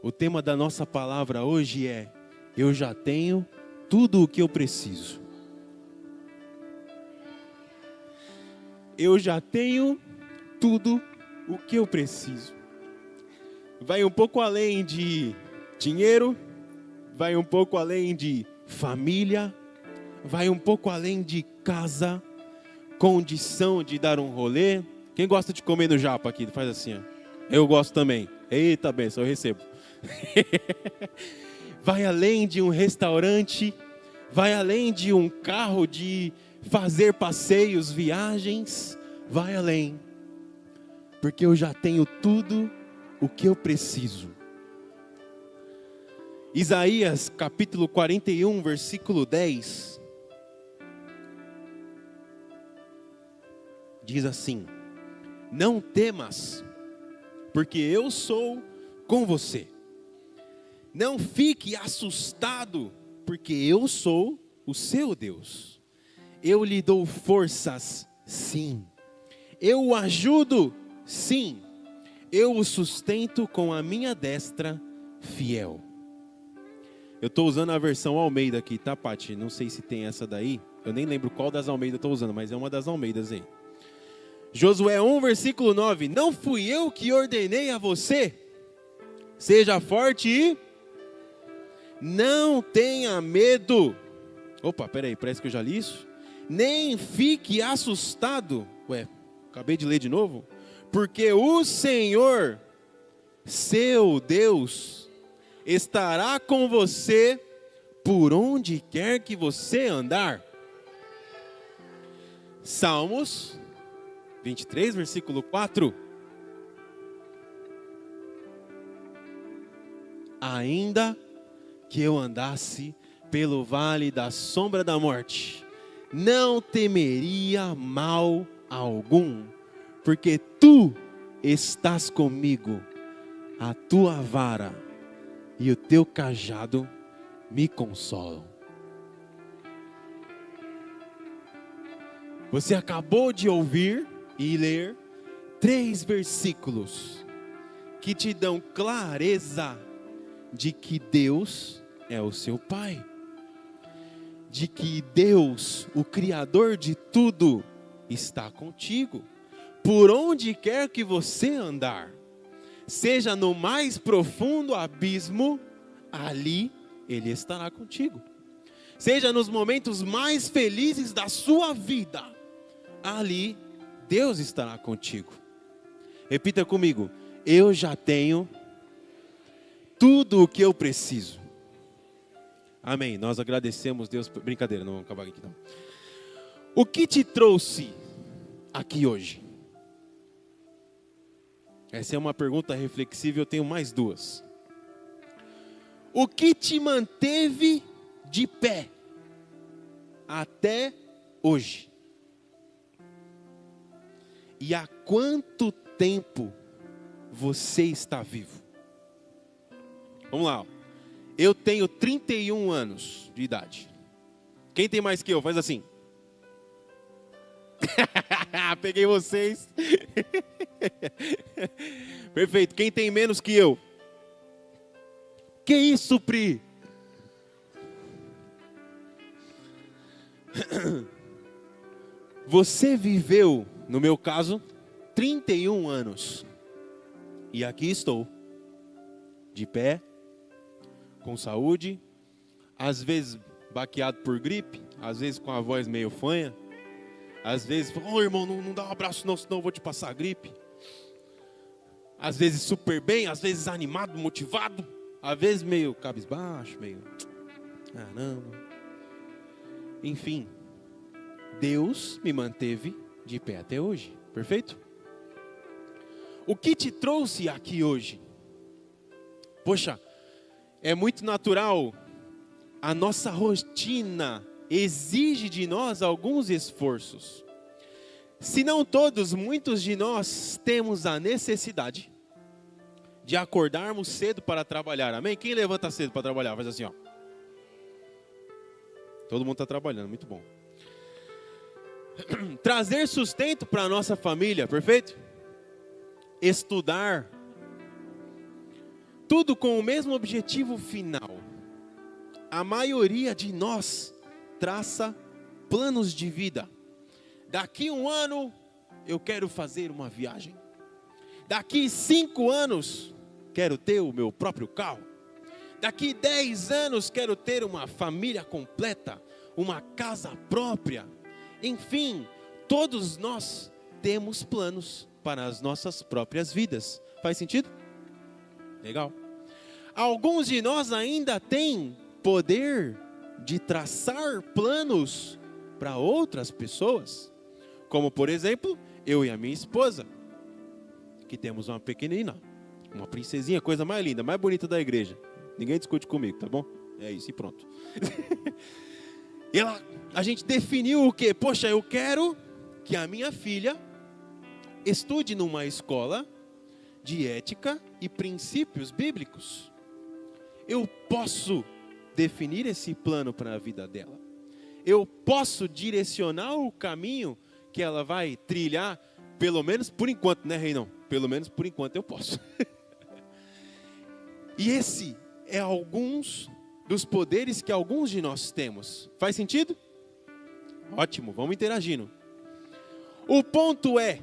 O tema da nossa palavra hoje é: eu já tenho tudo o que eu preciso. Eu já tenho tudo o que eu preciso. Vai um pouco além de dinheiro, vai um pouco além de família, vai um pouco além de casa, condição de dar um rolê. Quem gosta de comer no japa aqui? Faz assim, ó. Eu gosto também. Eita, benção, eu recebo. Vai além de um restaurante, vai além de um carro, de fazer passeios, viagens, vai além. Porque eu já tenho tudo o que eu preciso. Isaías capítulo 41, versículo 10. Diz assim: não temas, porque eu sou com você. Não fique assustado, porque eu sou o seu Deus. Eu lhe dou forças, sim. Eu o ajudo, sim. Eu o sustento com a minha destra fiel. Eu estou usando a versão Almeida aqui, tá, Paty? Não sei se tem essa daí. Eu nem lembro qual das Almeida eu estou usando, mas é uma das Almeidas aí. Josué 1, versículo 9. Não fui eu que ordenei a você? Seja forte e não tenha medo. Opa, peraí, parece que eu já li isso. Nem fique assustado. Ué, acabei de ler de novo. Porque o Senhor, seu Deus, estará com você por onde quer que você andar. Salmos 23, versículo 4. Ainda que eu andasse pelo vale da sombra da morte, não temeria mal algum, porque tu estás comigo, a tua vara e o teu cajado me consolam. Você acabou de ouvir e ler 3 versículos que te dão clareza de que Deus é o seu Pai, de que Deus, o Criador de tudo, está contigo, por onde quer que você andar, seja no mais profundo abismo, ali Ele estará contigo, seja nos momentos mais felizes da sua vida, ali Deus estará contigo. Repita comigo: eu já tenho tudo o que eu preciso. Amém. Nós agradecemos Deus. Brincadeira, não vamos acabar aqui não. O que te trouxe aqui hoje? Essa é uma pergunta reflexiva, eu tenho mais 2. O que te manteve de pé até hoje? E há quanto tempo você está vivo? Vamos lá. Eu tenho 31 anos de idade. Quem tem mais que eu? Faz assim. Peguei vocês. Perfeito. Quem tem menos que eu? Que isso, Pri? Você viveu, no meu caso, 31 anos. E aqui estou, de pé, com saúde, às vezes baqueado por gripe, às vezes com a voz meio fanha, às vezes, irmão, não dá um abraço não, senão eu vou te passar gripe. Às vezes super bem, às vezes animado, motivado, às vezes meio cabisbaixo, meio, caramba. Enfim, Deus me manteve de pé até hoje, perfeito? O que te trouxe aqui hoje? Poxa, é muito natural, a nossa rotina exige de nós alguns esforços. Se não todos, muitos de nós temos a necessidade de acordarmos cedo para trabalhar, amém? Quem levanta cedo para trabalhar? Faz assim, ó. Todo mundo está trabalhando, muito bom. Trazer sustento para a nossa família, perfeito? Estudar. tudo com o mesmo objetivo final. A maioria de nós traça planos de vida. Daqui 1 ano, eu quero fazer uma viagem. Daqui 5 anos, quero ter o meu próprio carro. Daqui 10 anos, quero ter uma família completa, uma casa própria. Enfim, todos nós temos planos para as nossas próprias vidas. Faz sentido? Legal. Alguns de nós ainda têm poder de traçar planos para outras pessoas. Como, por exemplo, eu e a minha esposa, que temos uma pequenina, uma princesinha, coisa mais linda, mais bonita da igreja. Ninguém discute comigo, tá bom? É isso e pronto. E a gente definiu o quê? Poxa, eu quero que a minha filha estude numa escola de ética e princípios bíblicos. Eu posso definir esse plano para a vida dela. Eu posso direcionar o caminho que ela vai trilhar, pelo menos por enquanto, né, Reinão? Pelo menos por enquanto eu posso. E esse é alguns dos poderes que alguns de nós temos. Faz sentido? Ótimo, vamos interagindo. O ponto é: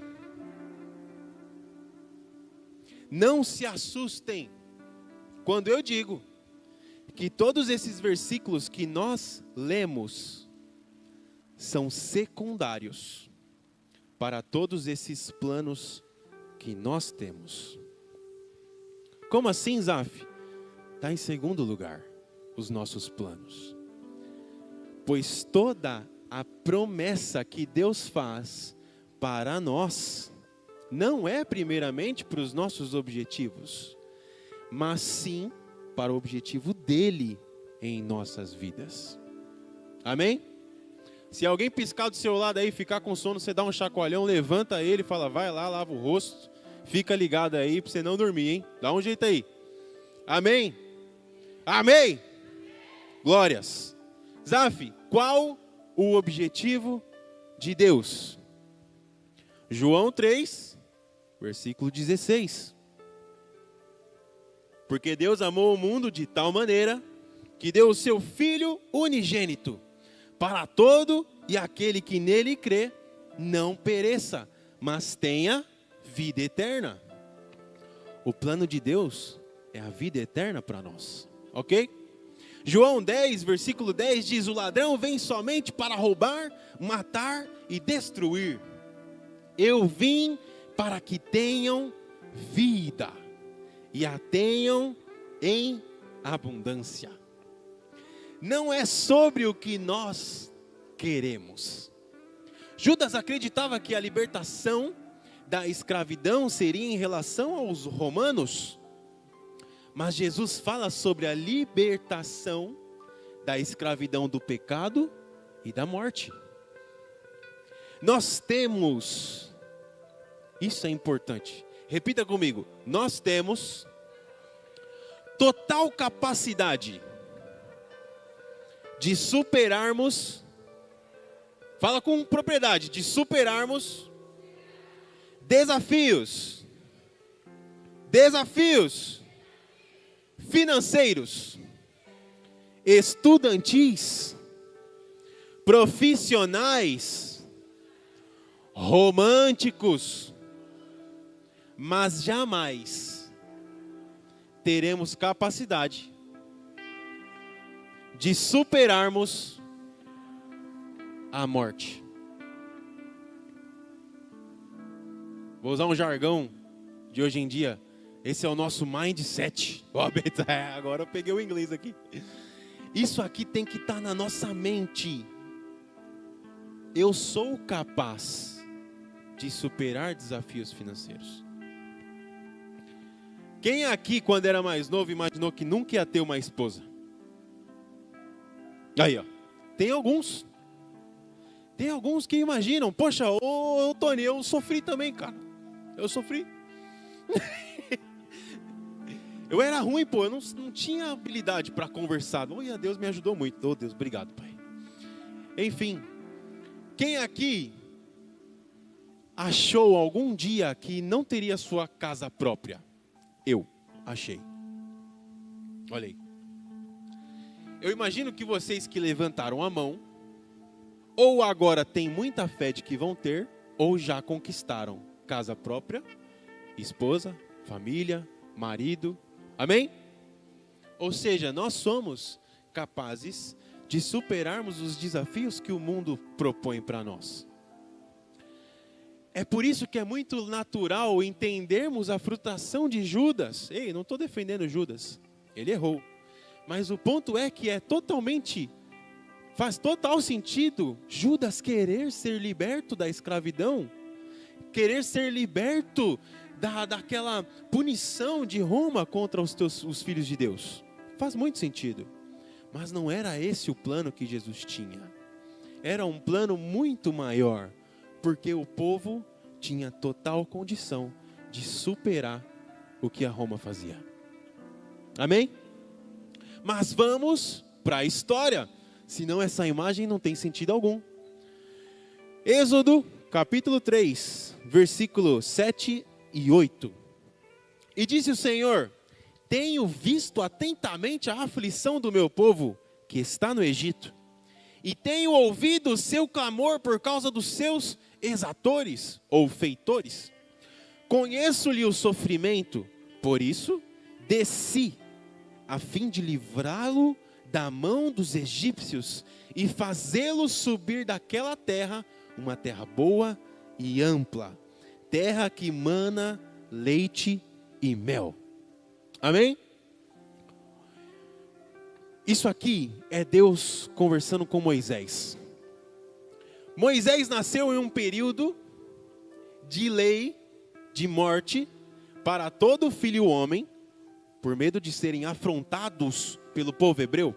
não se assustem quando eu digo que todos esses versículos que nós lemos são secundários para todos esses planos que nós temos. Como assim, Zaf? Está em segundo lugar os nossos planos. Pois toda a promessa que Deus faz para nós não é primeiramente para os nossos objetivos, mas sim para o objetivo dele em nossas vidas. Amém? Se alguém piscar do seu lado aí e ficar com sono, você dá um chacoalhão, levanta ele e fala: vai lá, lava o rosto, fica ligado aí para você não dormir, hein? Dá um jeito aí. Amém? Amém? Glórias. Zaf, qual o objetivo de Deus? João 3, versículo 16. Porque Deus amou o mundo de tal maneira que deu o seu Filho unigênito, para todo e aquele que nele crê não pereça, mas tenha vida eterna. O plano de Deus é a vida eterna para nós, ok? João 10, versículo 10 diz: o ladrão vem somente para roubar, matar e destruir. Eu vim para que tenham vida e a tenham em abundância. Não é sobre o que nós queremos. Judas acreditava que a libertação da escravidão seria em relação aos romanos, mas Jesus fala sobre a libertação da escravidão do pecado e da morte. Nós temos, isso é importante, repita comigo, nós temos total capacidade de superarmos, fala com propriedade, de superarmos desafios financeiros, estudantis, profissionais, românticos, mas jamais teremos capacidade de superarmos a morte. Vou usar um jargão de hoje em dia. Esse é o nosso mindset. Agora eu peguei o inglês aqui. Isso aqui tem que estar na nossa mente. Eu sou capaz de superar desafios financeiros. Quem aqui, quando era mais novo, imaginou que nunca ia ter uma esposa? Aí, ó. Tem alguns que imaginam. Poxa, ô Tony, eu sofri também, cara. Eu sofri. Eu era ruim, pô. Eu não tinha habilidade para conversar. Olha, Deus me ajudou muito. Oh, Deus, obrigado, Pai. Enfim. Quem aqui achou algum dia que não teria sua casa própria? Eu achei. Olha aí. Eu imagino que vocês que levantaram a mão, ou agora têm muita fé de que vão ter, ou já conquistaram casa própria, esposa, família, marido. Amém? Ou seja, nós somos capazes de superarmos os desafios que o mundo propõe para nós. É por isso que é muito natural entendermos a frustração de Judas. Ei, não estou defendendo Judas, ele errou. Mas o ponto é que faz total sentido Judas querer ser liberto da escravidão, querer ser liberto daquela punição de Roma contra os filhos de Deus. Faz muito sentido. Mas não era esse o plano que Jesus tinha. Era um plano muito maior, porque o povo tinha total condição de superar o que a Roma fazia. Amém? Mas vamos para a história, senão essa imagem não tem sentido algum. Êxodo, capítulo 3, versículo 7 e 8. E disse o Senhor: tenho visto atentamente a aflição do meu povo, que está no Egito, e tenho ouvido o seu clamor por causa dos seus exatores, ou feitores. Conheço-lhe o sofrimento, por isso desci, a fim de livrá-lo da mão dos egípcios, e fazê-lo subir daquela terra, uma terra boa e ampla, terra que mana leite e mel. Amém? Isso aqui é Deus conversando com Moisés. Moisés nasceu em um período de lei, de morte, para todo filho homem, por medo de serem afrontados pelo povo hebreu.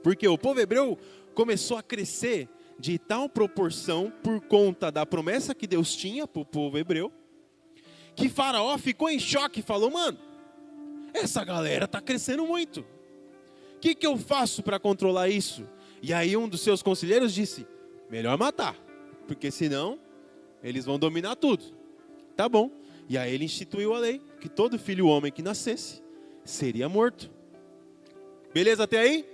Porque o povo hebreu começou a crescer de tal proporção por conta da promessa que Deus tinha para o povo hebreu, que Faraó ficou em choque e falou: mano, essa galera está crescendo muito. O que eu faço para controlar isso? E aí um dos seus conselheiros disse: melhor matar, porque senão eles vão dominar tudo. Tá bom. E aí ele instituiu a lei, que todo filho homem que nascesse seria morto. Beleza até aí?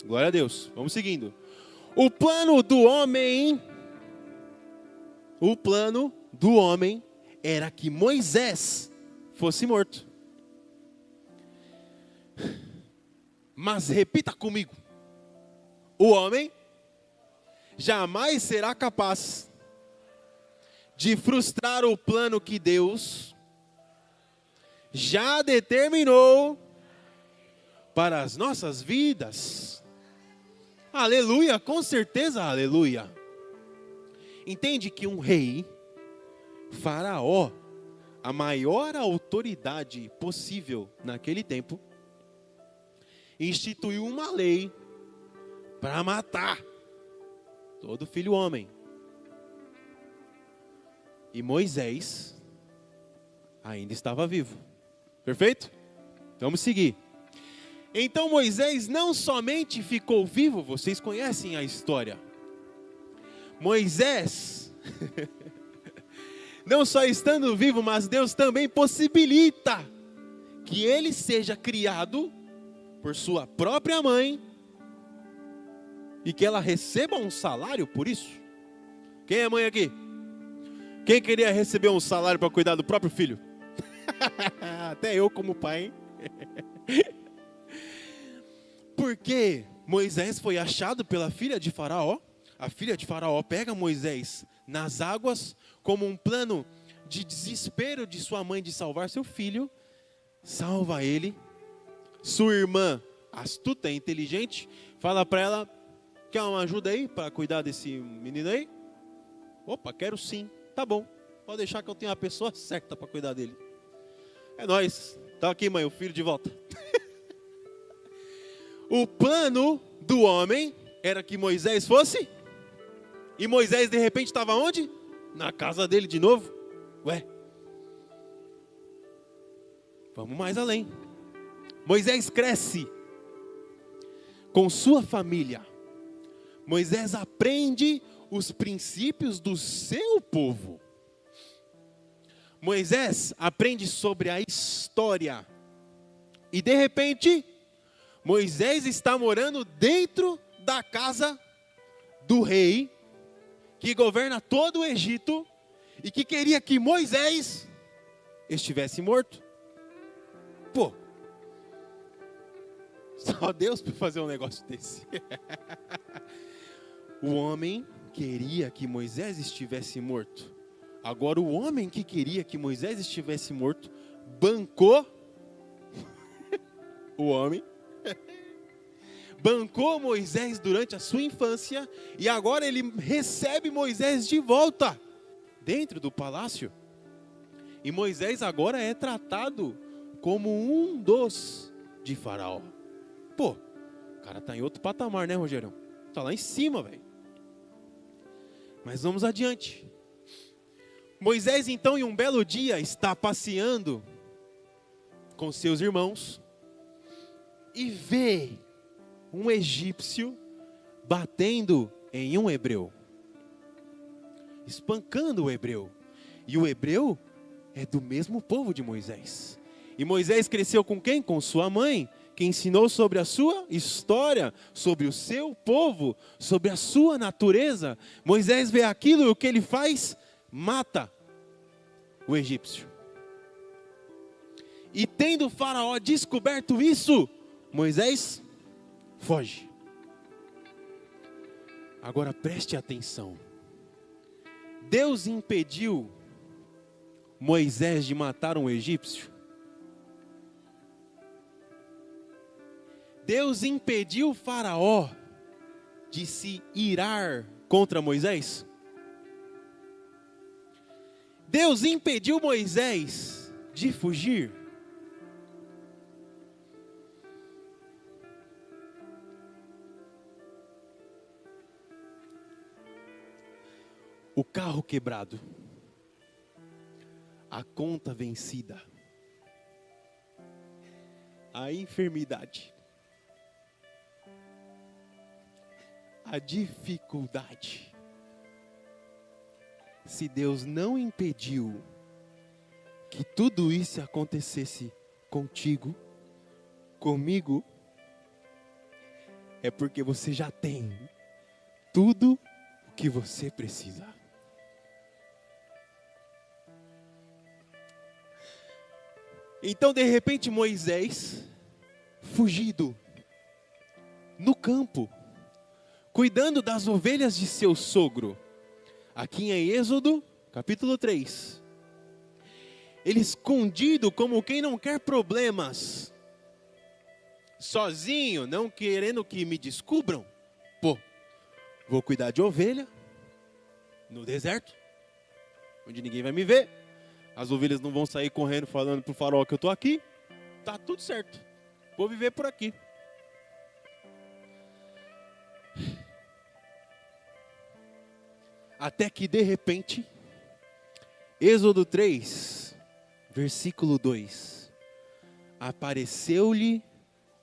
Glória a Deus. Vamos seguindo. O plano do homem era que Moisés fosse morto. Mas repita comigo: o homem jamais será capaz de frustrar o plano que Deus já determinou para as nossas vidas. Aleluia, com certeza, aleluia. Entende que um rei, Faraó, a maior autoridade possível naquele tempo, instituiu uma lei para matar todo filho homem. E Moisés ainda estava vivo. Perfeito? Vamos seguir. Então Moisés não somente ficou vivo, vocês conhecem a história. Moisés, não só estando vivo, mas Deus também possibilita que ele seja criado por sua própria mãe e que ela receba um salário por isso. Quem é mãe aqui? Quem queria receber um salário para cuidar do próprio filho? Até eu como pai, hein? Porque Moisés foi achado pela filha de Faraó. A filha de Faraó pega Moisés nas águas como um plano de desespero de sua mãe de salvar seu filho. Salva ele. Sua irmã, astuta e inteligente, fala para ela: quer uma ajuda aí para cuidar desse menino aí? Opa, quero sim. Tá bom, pode deixar que eu tenho a pessoa certa para cuidar dele. É nóis. Tá aqui, mãe, o filho de volta. O plano do homem era que Moisés fosse. E Moisés de repente estava onde? Na casa dele de novo. Ué. Vamos mais além. Moisés cresce com sua família. Moisés aprende os princípios do seu povo. Moisés aprende sobre a história E de repente, Moisés está morando dentro da casa do rei, que governa todo o Egito, e que queria que Moisés estivesse morto. Pô, só Deus para fazer um negócio desse. O homem queria que Moisés estivesse morto. Agora o homem que queria que Moisés estivesse morto, bancou o homem, bancou Moisés durante a sua infância, e agora ele recebe Moisés de volta, dentro do palácio. E Moisés agora é tratado como um dos de Faraó. Pô, o cara tá em outro patamar, né, Rogerão? Tá lá em cima, velho. Mas vamos adiante. Moisés, então, em um belo dia, está passeando com seus irmãos e vê um egípcio batendo em um hebreu, espancando o hebreu. E o hebreu é do mesmo povo de Moisés. E Moisés cresceu com quem? Com sua mãe, que ensinou sobre a sua história, sobre o seu povo, sobre a sua natureza. Moisés vê aquilo e o que ele faz? Mata o egípcio. E tendo o Faraó descoberto isso, Moisés foge. Agora preste atenção. Deus impediu Moisés de matar um egípcio? Deus impediu o Faraó de se irar contra Moisés? Deus impediu Moisés de fugir? O carro quebrado, a conta vencida, a enfermidade, a dificuldade. Se Deus não impediu que tudo isso acontecesse contigo, comigo, é porque você já tem tudo o que você precisa. Então, de repente, Moisés, fugido, no campo, cuidando das ovelhas de seu sogro, aqui em Êxodo, capítulo 3, ele escondido como quem não quer problemas, sozinho, não querendo que me descubram, pô, vou cuidar de ovelha, no deserto, onde ninguém vai me ver, as ovelhas não vão sair correndo falando pro Faraó que eu estou aqui, tá tudo certo, vou viver por aqui. Até que de repente, Êxodo 3, versículo 2, apareceu-lhe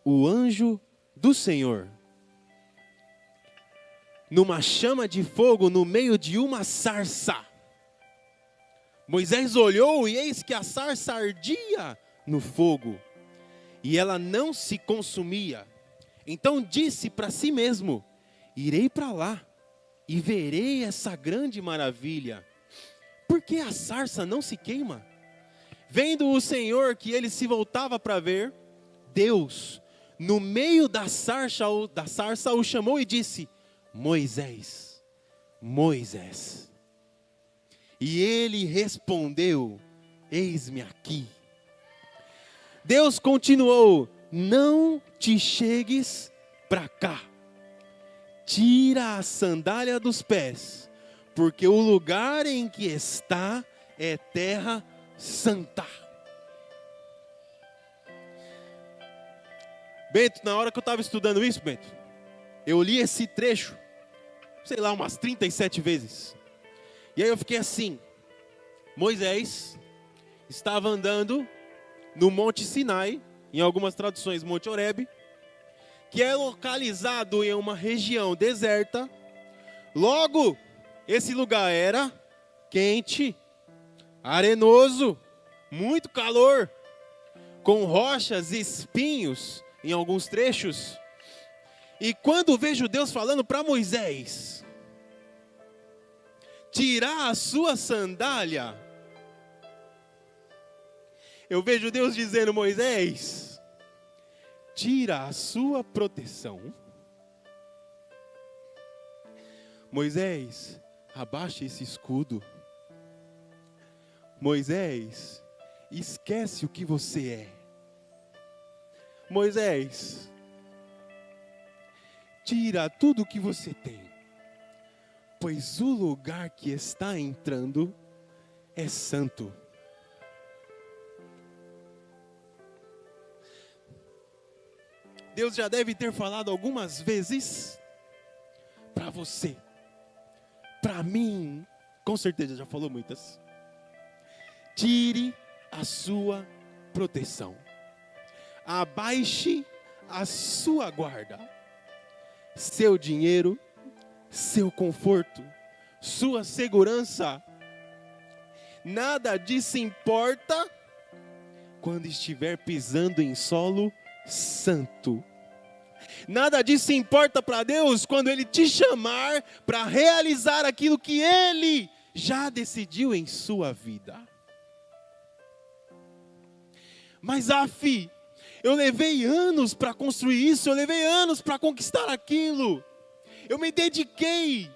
o anjo do Senhor, numa chama de fogo no meio de uma sarça. Moisés olhou e eis que a sarça ardia no fogo, e ela não se consumia. Então disse para si mesmo: irei para lá e verei essa grande maravilha. Por que a sarça não se queima? Vendo o Senhor que ele se voltava para ver, Deus, no meio da sarça o chamou e disse: Moisés, Moisés. E ele respondeu: eis-me aqui. Deus continuou: não te chegues para cá. Tira a sandália dos pés, porque o lugar em que está é terra santa. Bento, na hora que eu estava estudando isso, Bento, eu li esse trecho, sei lá, umas 37 vezes. E aí eu fiquei assim: Moisés estava andando no Monte Sinai, em algumas traduções Monte Horebe, que é localizado em uma região deserta. Logo, esse lugar era quente, arenoso, muito calor. com rochas e espinhos em alguns trechos. E quando vejo Deus falando para Moisés tirar a sua sandália, eu vejo Deus dizendo: Moisés, tira a sua proteção. Moisés, abaixa esse escudo. Moisés, esquece o que você é. Moisés, tira tudo o que você tem, pois o lugar que está entrando é santo. Deus já deve ter falado algumas vezes para você, para mim, com certeza já falou muitas. Tire a sua proteção, abaixe a sua guarda, seu dinheiro, seu conforto, sua segurança, nada disso importa quando estiver pisando em solo santo. Nada disso importa para Deus quando Ele te chamar para realizar aquilo que Ele já decidiu em sua vida. Mas eu levei anos para construir isso, eu levei anos para conquistar aquilo. Eu me dediquei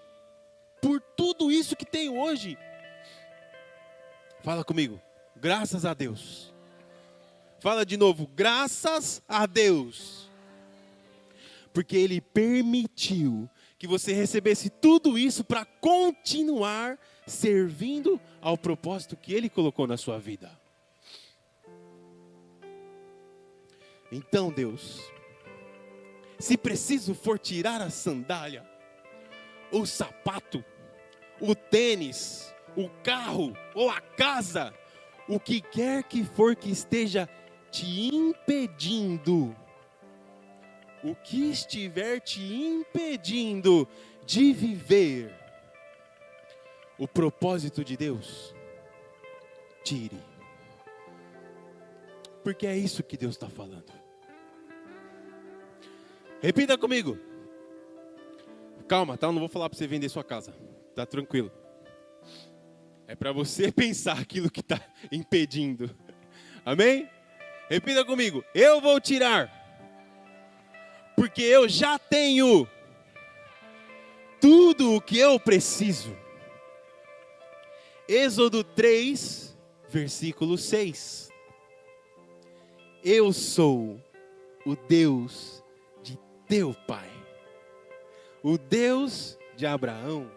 por tudo isso que tenho hoje. Fala comigo, graças a Deus. Fala de novo, graças a Deus. Porque Ele permitiu que você recebesse tudo isso para continuar servindo ao propósito que Ele colocou na sua vida. Então, Deus, se preciso for tirar a sandália, o sapato, o tênis, o carro ou a casa, o que quer que for que esteja te impedindo, o que estiver te impedindo de viver o propósito de Deus, tire. Porque é isso que Deus está falando. Repita comigo. Calma, tá? Eu não vou falar para você vender sua casa. Tá tranquilo. É para você pensar aquilo que está impedindo. Amém? Repita comigo. Eu vou tirar. Porque eu já tenho tudo o que eu preciso. Êxodo 3, versículo 6. Eu sou o Deus de teu pai, o Deus de Abraão,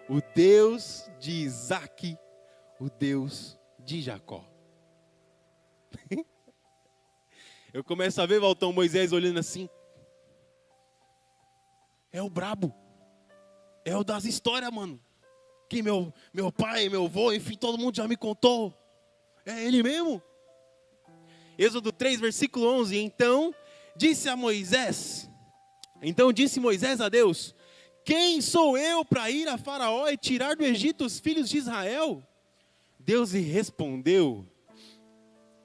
o Deus de Isaque, o Deus de Jacó. Eu começo a ver, Valtão, Moisés olhando assim. É o brabo. É o das histórias, mano. Que meu pai, meu avô, enfim, todo mundo já me contou. É ele mesmo. Êxodo 3, versículo 11. Então disse Moisés a Deus: quem sou eu para ir a Faraó e tirar do Egito os filhos de Israel? Deus lhe respondeu: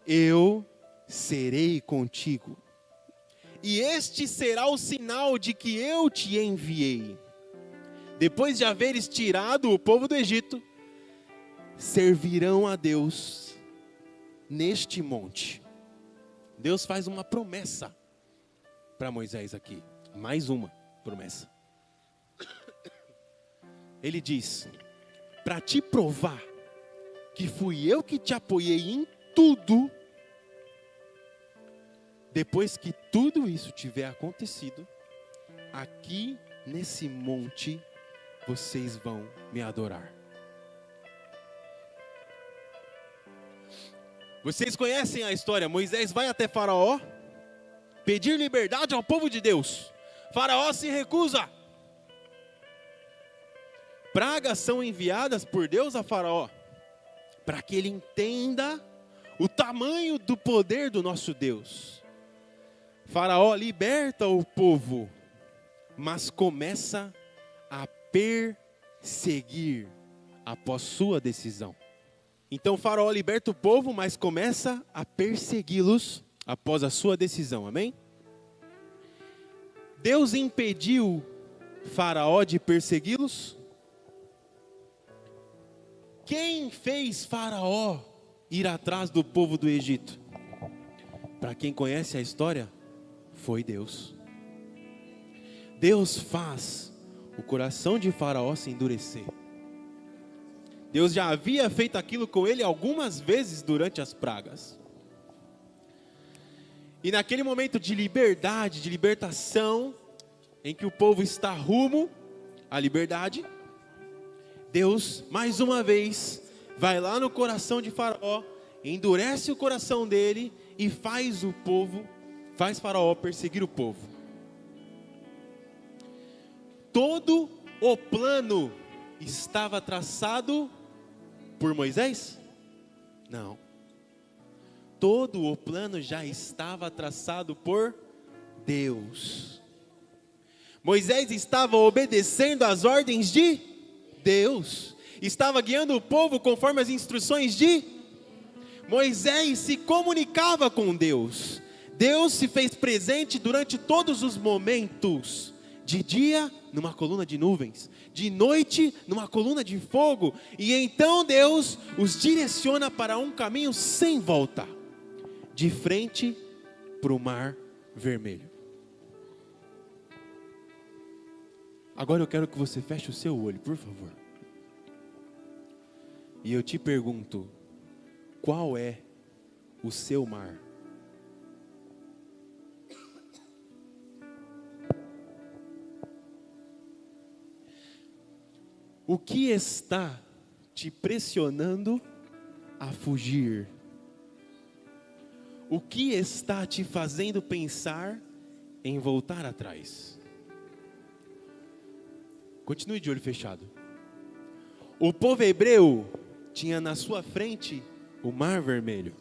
eu serei contigo, e este será o sinal de que eu te enviei. Depois de haveres tirado o povo do Egito, servirão a Deus neste monte. Deus faz uma promessa para Moisés aqui. Mais uma promessa. Ele diz: para te provar que fui eu que te apoiei em tudo, depois que tudo isso tiver acontecido, aqui nesse monte vocês vão me adorar. Vocês conhecem a história. Moisés vai até Faraó pedir liberdade ao povo de Deus. Faraó se recusa. Pragas são enviadas por Deus a Faraó para que ele entenda o tamanho do poder do nosso Deus. Faraó liberta o povo, mas começa a perseguir após sua decisão. Então Faraó liberta o povo, mas começa a persegui-los após a sua decisão, amém? Deus impediu Faraó de persegui-los? Quem fez Faraó ir atrás do povo do Egito? Para quem conhece a história, foi Deus. Deus faz o coração de Faraó se endurecer. Deus já havia feito aquilo com ele algumas vezes durante as pragas. E naquele momento de liberdade, de libertação, em que o povo está rumo à liberdade, Deus, mais uma vez, vai lá no coração de Faraó, endurece o coração dele e faz Faraó perseguir o povo. Todo o plano estava traçado por Moisés? Não. Todo o plano já estava traçado por Deus. Moisés estava obedecendo às ordens de Deus. Estava guiando o povo conforme as instruções de Moisés. Se comunicava com Deus. Deus se fez presente durante todos os momentos. De dia, numa coluna de nuvens. De noite, numa coluna de fogo. E então Deus os direciona para um caminho sem volta. De frente para o Mar Vermelho. Agora eu quero que você feche o seu olho, por favor. E eu te pergunto, qual é o seu mar? O que está te pressionando a fugir? O que está te fazendo pensar em voltar atrás? Continue de olho fechado. O povo hebreu tinha na sua frente o Mar Vermelho.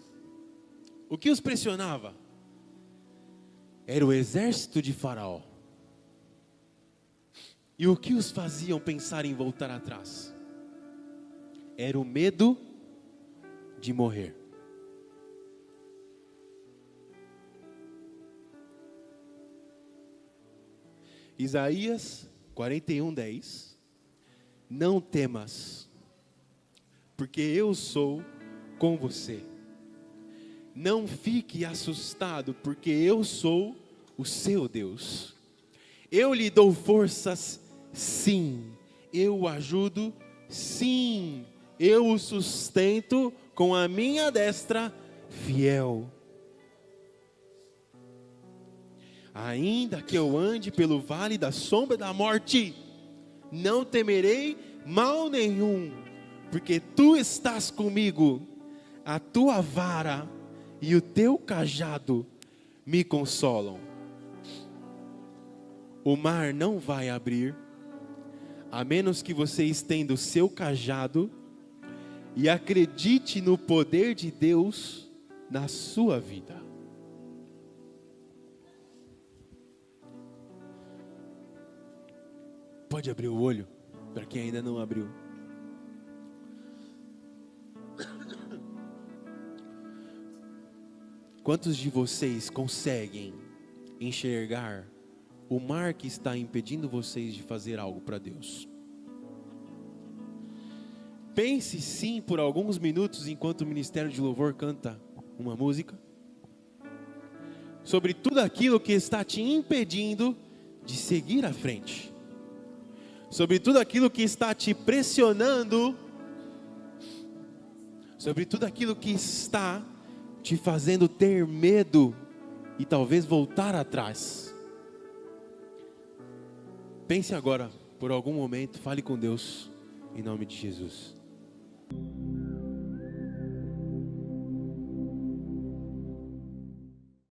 O que os pressionava? Era o exército de Faraó. E o que os faziam pensar em voltar atrás? Era o medo de morrer. Isaías 41:10. Não temas, porque eu sou com você. Não fique assustado, porque eu sou o seu Deus. Eu lhe dou forças, sim. Eu o ajudo, sim. Eu o sustento com a minha destra fiel. Ainda que eu ande pelo vale da sombra da morte, não temerei mal nenhum, porque tu estás comigo. A tua vara e o teu cajado me consolam. O mar não vai abrir, a menos que você estenda o seu cajado e acredite no poder de Deus na sua vida. Pode abrir o olho, para quem ainda não abriu. Quantos de vocês conseguem enxergar o mar que está impedindo vocês de fazer algo para Deus? Pense sim por alguns minutos enquanto o Ministério de Louvor canta uma música sobre tudo aquilo que está te impedindo de seguir à frente, sobre tudo aquilo que está te pressionando, sobre tudo aquilo que está te fazendo ter medo e talvez voltar atrás. Pense agora por algum momento, fale com Deus em nome de Jesus.